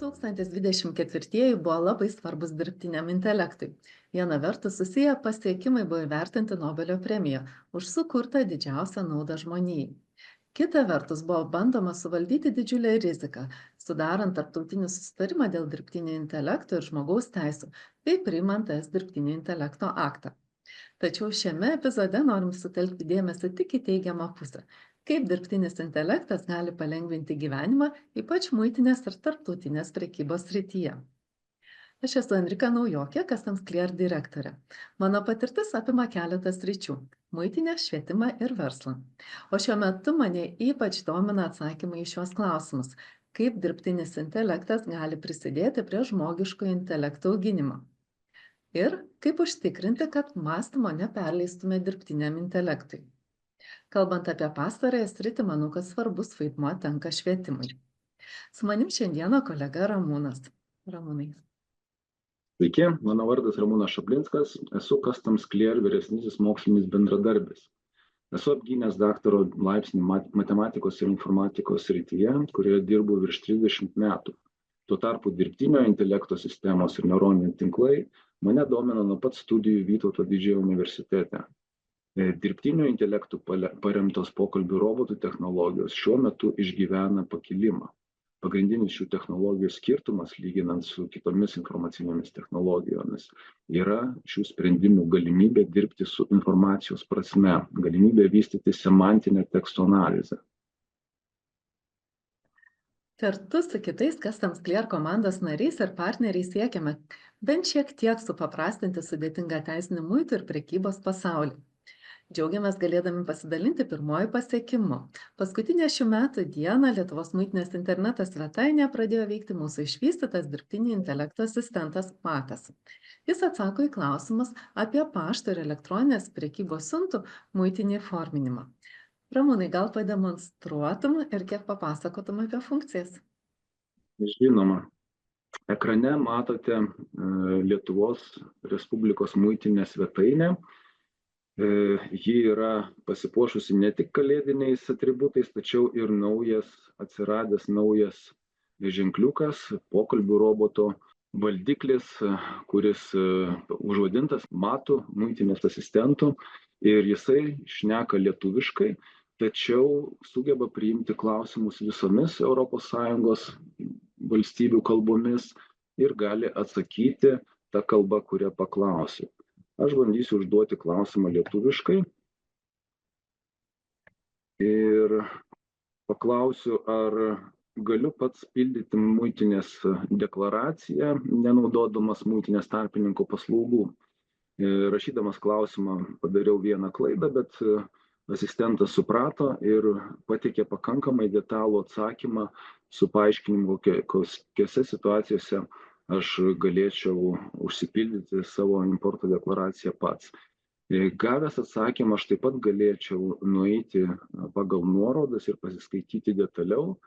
2024 buvo labai svarbus dirbtiniam intelektui. Viena vertus susiję pasiekimai buvo įvertinti Nobelio premiją už sukurtą didžiausią naudą žmonijai. Kita vertus buvo bandoma suvaldyti didžiulę riziką, sudarant tarptautinį susitarimą dėl dirbtinio intelekto ir žmogaus teisų, bei priimant es dirbtinio intelekto aktą. Tačiau šiame epizode norim sutelkti dėmesį tik į teigiamą pusę. Kaip dirbtinis intelektas gali palengvinti gyvenimą, ypač muitinės ir tarptautinės prekybos srityje. Aš esu Enrika Naujokė, Customs Clear direktorė. Mano patirtis apima keletą sričių – muitinę, švietimą ir verslą. O šiuo metu mane ypač domina atsakymai į šios klausimus – kaip dirbtinis intelektas gali prisidėti prie žmogiško intelekto auginimo. Ir kaip užtikrinti, kad mąstymo neperleistume dirbtiniam intelektui. Kalbant apie pastarąją sritį, manau, kad svarbus vaidmuo tenka švietimui. Su manim šiandieną kolega Ramūnas. Ramūnai. Sveiki, mano vardas Ramūnas Šablinskas, esu Customs Clear vyresnysis mokslinis bendradarbis. Esu apgynęs daktaro laipsnį matematikos ir informatikos srityje, kurioje dirbu virš 30 metų. Tuo tarpu dirbtinio intelekto sistemos ir neuroniniai tinklai mane domina nuo pat studijų Vytauto Didžiojo universitete. Dirbtinio intelektų paremtos pokalbių robotų technologijos šiuo metu išgyvena pakilimą. Pagrindinis šių technologijų skirtumas, lyginant su kitomis informacinėmis technologijomis, yra šių sprendimų galimybė dirbti su informacijos prasme, galimybė vystyti semantinę teksto analizę. Kartu su kitais Customs Clear komandos nariais ir partneriais siekiame bent šiek tiek supaprastinti sudėtingą teisinį muitų ir prekybos pasaulį. Džiaugiamės galėdami pasidalinti pirmoju pasiekimu. Paskutinę šių metų dieną Lietuvos muitinės interneto svetainėje pradėjo veikti mūsų išvystytas dirbtinio intelekto asistentas Matas. Jis atsako į klausimus apie pašto ir elektroninės prekybos siuntų muitinį forminimą. Ramūnai, gal pademonstruotum ir kiek papasakotum apie funkcijas? Žinoma, ekrane matote Lietuvos Respublikos muitinę svetainę. Ji yra pasipuošusi ne tik kalėdiniais atributais, tačiau ir atsiradęs naujas ženkliukas, pokalbių roboto valdiklis, kuris užvadintas Matu, muitinės asistentu, ir jisai šneka lietuviškai, tačiau sugeba priimti klausimus visomis ES valstybių kalbomis ir gali atsakyti tą kalbą, kurią paklausiu. Aš bandysiu užduoti klausimą lietuviškai ir paklausiu, ar galiu pats pildyti muitinės deklaraciją, nenaudodamas muitinės tarpininko paslaugų. Rašydamas klausimą padariau vieną klaidą, bet asistentas suprato ir pateikė pakankamai detalų atsakymą su paaiškinimu, kokiose situacijose aš galėčiau užsipildyti savo importo deklaraciją pats. Gavęs atsakymą, aš taip pat galėčiau nueiti pagal nuorodas ir pasiskaityti detaliau.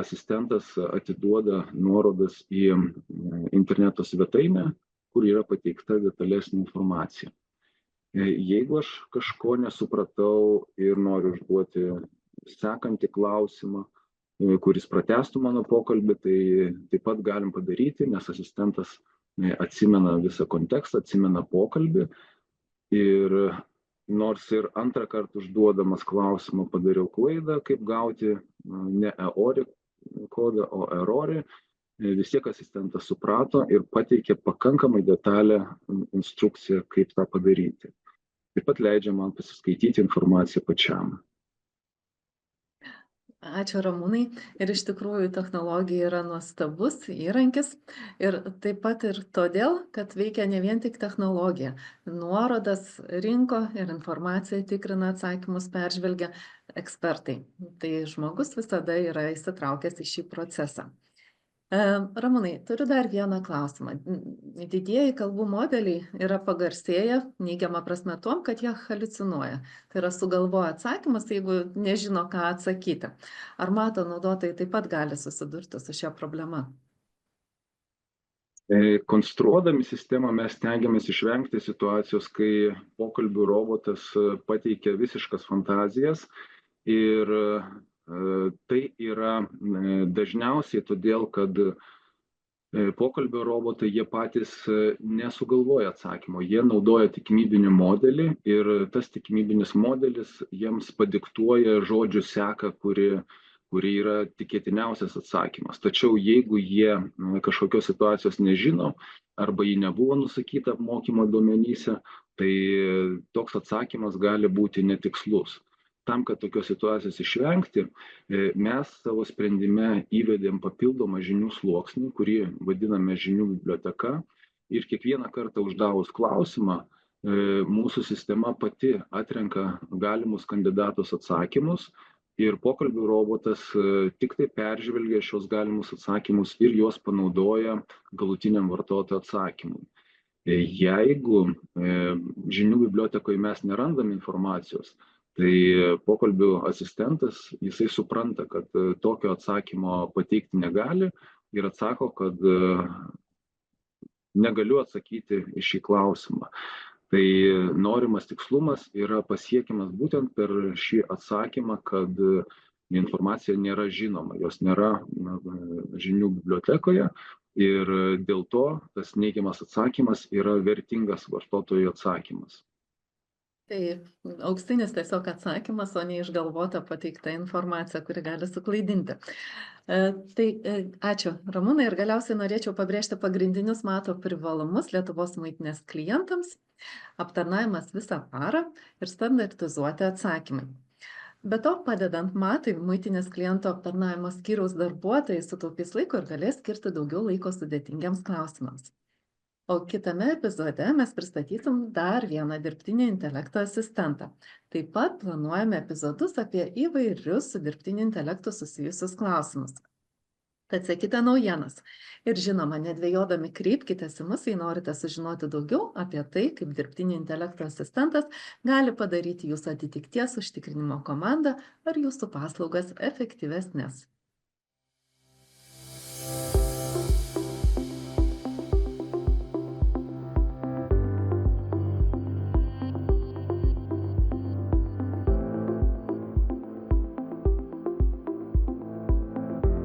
Asistentas atiduoda nuorodas į interneto svetainę, kur yra pateikta detalesnė informacija. Jeigu aš kažko nesupratau ir noriu užduoti sekantį klausimą, kuris pratęstų mano pokalbį, tai taip pat galim padaryti, nes asistentas atsimena visą kontekstą, atsimena pokalbį. Ir nors ir antrą kartą užduodamas klausimą padariau klaidą, kaip gauti ne EORI kodą, o ERORI, vis tiek asistentas suprato ir pateikė pakankamai detalę instrukciją, kaip tą padaryti. Taip pat leidžia man pasiskaityti informaciją pačiam. Ačiū Ramūnai. Ir iš tikrųjų technologija yra nuostabus įrankis ir taip pat ir todėl, kad veikia ne vien tik technologija. Nuorodas rinko ir informaciją tikrina, atsakymus peržvelgia ekspertai. Tai žmogus visada yra įsitraukęs į šį procesą. Ramūnai, turiu dar vieną klausimą. Didieji kalbų modeliai yra pagarsėję neigiama prasme tuom, kad jie haliucinuoja. Tai yra sugalvoja atsakymus, jeigu nežino, ką atsakyti. Ar Mato naudotojai taip pat gali susidurti su šia problema? Konstruodami sistemą mes stengiamės išvengti situacijos, kai pokalbių robotas pateikia visiškas fantazijas ir tai yra dažniausiai todėl, kad Pokalbio robotai, jie patys nesugalvoja atsakymo, jie naudoja tikimybinį modelį ir tas tikimybinis modelis jiems padiktuoja žodžių seką, kuri yra tikėtiniausias atsakymas. Tačiau jeigu jie kažkokios situacijos nežino arba ji nebuvo nusakyta apmokymo duomenyse, tai toks atsakymas gali būti netikslus. Tam, kad tokios situacijos išvengti, mes savo sprendime įvedėm papildomą žinių sluoksnį, kurį vadiname žinių biblioteka. Ir kiekvieną kartą uždavus klausimą, mūsų sistema pati atrenka galimus kandidatus atsakymus ir pokalbių robotas tik tai peržvelgia šios galimus atsakymus ir juos panaudoja galutiniam vartotojo atsakymui. Jeigu žinių bibliotekoje mes nerandam informacijos, tai pokalbių asistentas, jisai supranta, kad tokio atsakymo pateikti negali ir atsako, kad negaliu atsakyti į šį klausimą. Tai norimas tikslumas yra pasiekiamas būtent per šį atsakymą, kad informacija nėra žinoma, jos nėra žinių bibliotekoje ir dėl to tas neigiamas atsakymas yra vertingas vartotojui atsakymas. Tai auksinis tiesiog atsakymas, o ne išgalvota pateikta informacija, kuri gali suklaidinti. Ačiū, Ramūnai, ir galiausiai norėčiau pabrėžti pagrindinius mato privalumus Lietuvos muitinės klientams, aptarnavimas visą parą ir standartizuoti atsakymai. Be to, padedant matui, muitinės kliento aptarnavimo skyriaus darbuotojai sutaupys laiko ir galės skirti daugiau laiko sudėtingiams klausimams. O kitame epizode mes pristatysim dar vieną dirbtinio intelekto asistentą. Taip pat planuojame epizodus apie įvairius su dirbtiniu intelektu susijusius klausimus. Tad sekite naujienas. Ir žinoma, nedvejodami kreipkitės į mus, jei norite sužinoti daugiau apie tai, kaip dirbtinio intelekto asistentas gali padaryti jūsų atitikties užtikrinimo komandą ar jūsų paslaugas efektyvesnės.